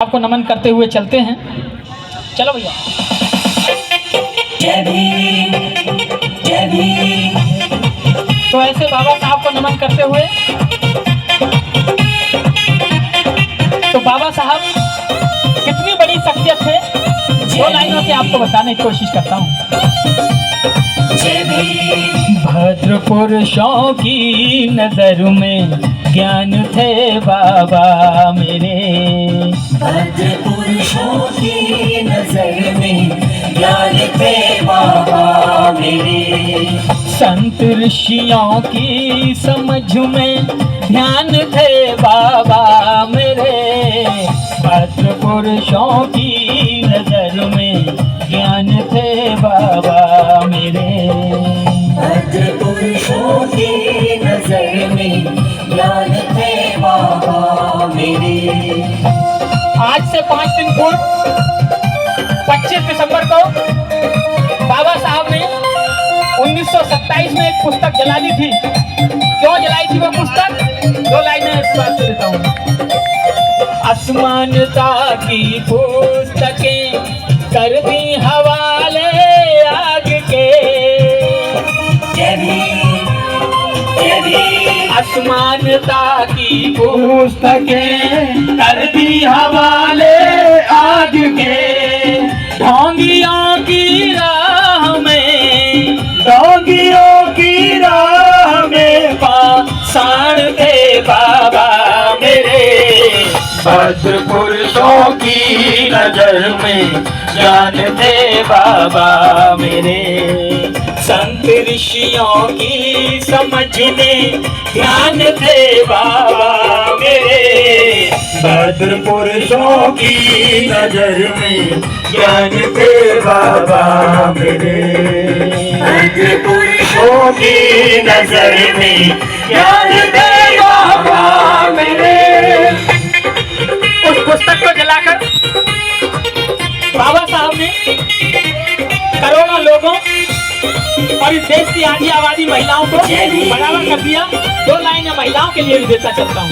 आपको नमन करते हुए चलते हैं। चलो भैया। जय भीम, जय भीम। तो ऐसे बाबा साहब को नमन करते हुए, तो बाबा साहब कितनी बड़ी शख्सियत थे, दो लाइनों से आपको बताने की कोशिश करता हूँ। जय भीम। भद्र पुरुषों की नजर में ज्ञान थे बाबा मेरे, भद्र पुरुषों की नजर में ज्ञान थे बाबा मेरे, संत ऋषियों की समझ में ध्यान थे बाबा मेरे, भद्र पुरुषों की नजर में ज्ञान थे बाबा मेरे, भद्र पुरुषों की नजर में ज्ञान थे बाबा मेरे। आज से 5 दिन पूर्व 25 दिसंबर को बाबा साहब ने 1927 में एक पुस्तक जला दी थी। क्यों जलाई थी वो पुस्तक? 2 लाइनें इस बात से देता हूँ। असमानता की पुस्तकें कर दी हवाले आग के, जय भीम, जय भीम। असमानता की पुस्तकें कर दी हवाले आग के, ढोंगियों की राह में, ढोंगियों की राह में पाषाण थे बाबा मेरे, भद्र पुरुषों की नजर में ज्ञान थे बाबा मेरे, संत ऋषियों की समझ में ध्यान थे बाबा मेरे, भद्र पुरुषों की नजर में ज्ञान थे बाबा मेरे, भद्र पुरुषों की नजर में ज्ञान थे बाबा मेरे। उस पुस्तक को जलाकर बाबा साहब ने करोड़ों लोगों और इस देश की आधी आबादी महिलाओं को बराबर कर दिया। 2 लाइनें महिलाओं के लिए भी देता चलता हूँ।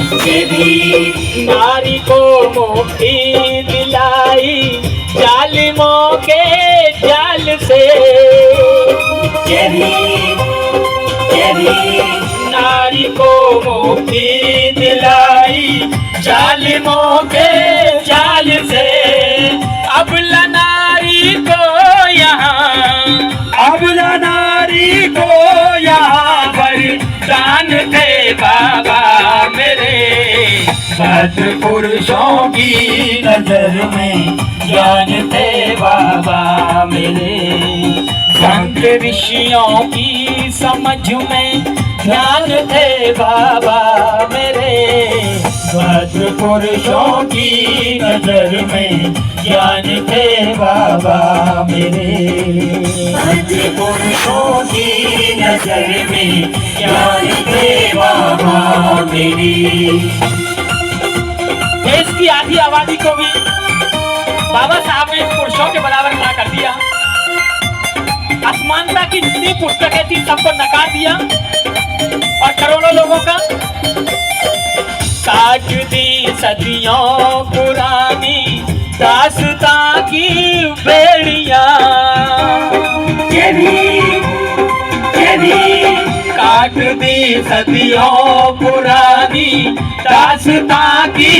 नारी को मुक्ति दिलाई जालिमों के जाल से, जय भीम, जय भीम। नारी को मुक्ति दिलाई जालिमों के जाल से, अबला नारी को यहाँ, अबला नारी को यहाँ बलिदान थे बाबा मेरे, भद्र पुरुषों की नजर में ज्ञान थे बाबा मेरे, संत ऋषियों की समझ में ध्यान थे बाबा मेरे, भद्र पुरुषों की नजर में ज्ञान थे बाबा मेरे, भद्र पुरुषों की नजर में ज्ञान थे बाबा मेरे। देश की आधी आबादी को भी बाबा साहब ने पुरुषों के बराबर खड़ा कर दिया। असमानता की जितनी पुस्तकें थी सबको नकार दिया और करोड़ों लोगों का काट दी सदियों पुरानी दास्तां की बेड़ियां, जय भीम, जय भीम। काट दी सदियों पुरानी दास्तां की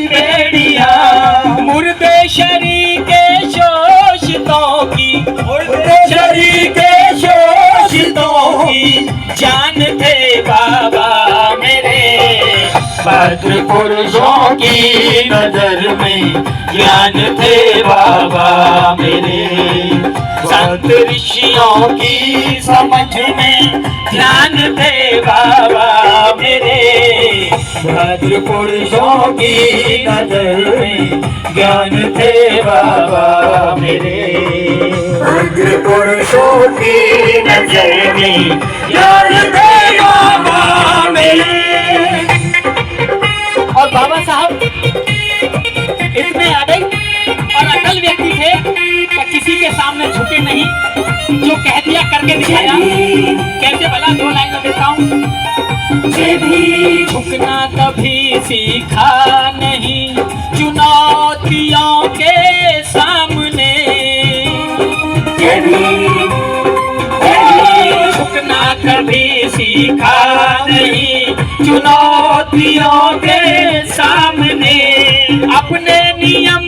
बेड़ियां, मुर्दे शरीर के शोषितों की, मुर्दे शरीर के शोषितों की जान थे बाबा मेरे, भद्र पुरुषों की नजर में ज्ञान थे बाबा मेरे, संत ऋषियों की समझ में ध्यान थे बाबा मेरे, भद्र पुरुषों की नजर में ज्ञान थे बाबा मेरे, भद्र पुरुषों की नजर में ज्ञान थे बाबा मेरे। और बाबा साहब इतने अड़ग और अकल व्यक्ति थे कि किसी के सामने झुके नहीं, जो कह दिया करके दिखाया। कैसे भला? 2 लाइन में देता हूँ। झुकना कभी सीखा नहीं, चुनौती चुनौतियों के सामने झुकना कभी सीखा नहीं, चुनौतियों के सामने अपने नियम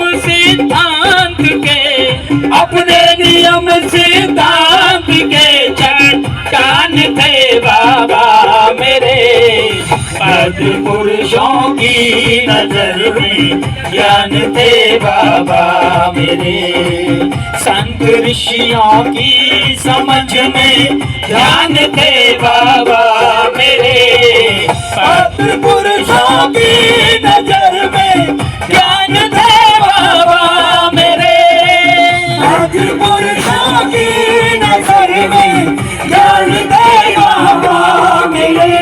सिद्धांत के चट्टान थे बाबा मेरे। सद् पुरुषों की नजर में ज्ञान थे बाबा मेरे, संत ऋषियों की समझ में ध्यान थे बाबा मेरे। सद् पुरुषों की नजर में ज्ञान थे बाबा मेरे, सद् पुरुषों की नजर में ज्ञान थे बाबा मेरे।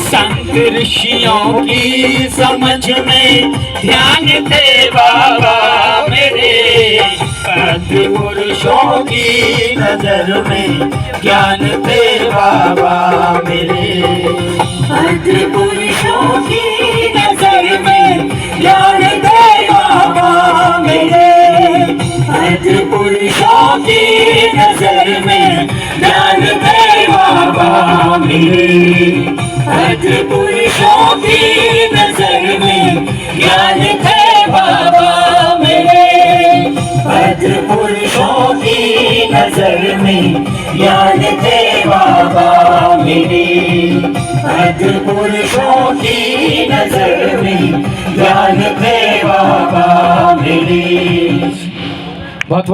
संत ऋषियों की समझ में ध्यान थे बाबा मेरे, सद् पुरुषों की नजर में ज्ञान थे बाबा मेरे। सद् पुरुषों की नजर में ज्ञान थे बाबा मेरे, सद् पुरुषों की नजर में ज्ञान थे बाबा मेरे। सद् पुरुषों की नजर में ज्ञान थे बाबा मेरे, सद् पुरुषों की नजर में ज्ञान थे बाबा मेरे। सद् पुरुषों की नजर में ज्ञान थे बाबा मेरे।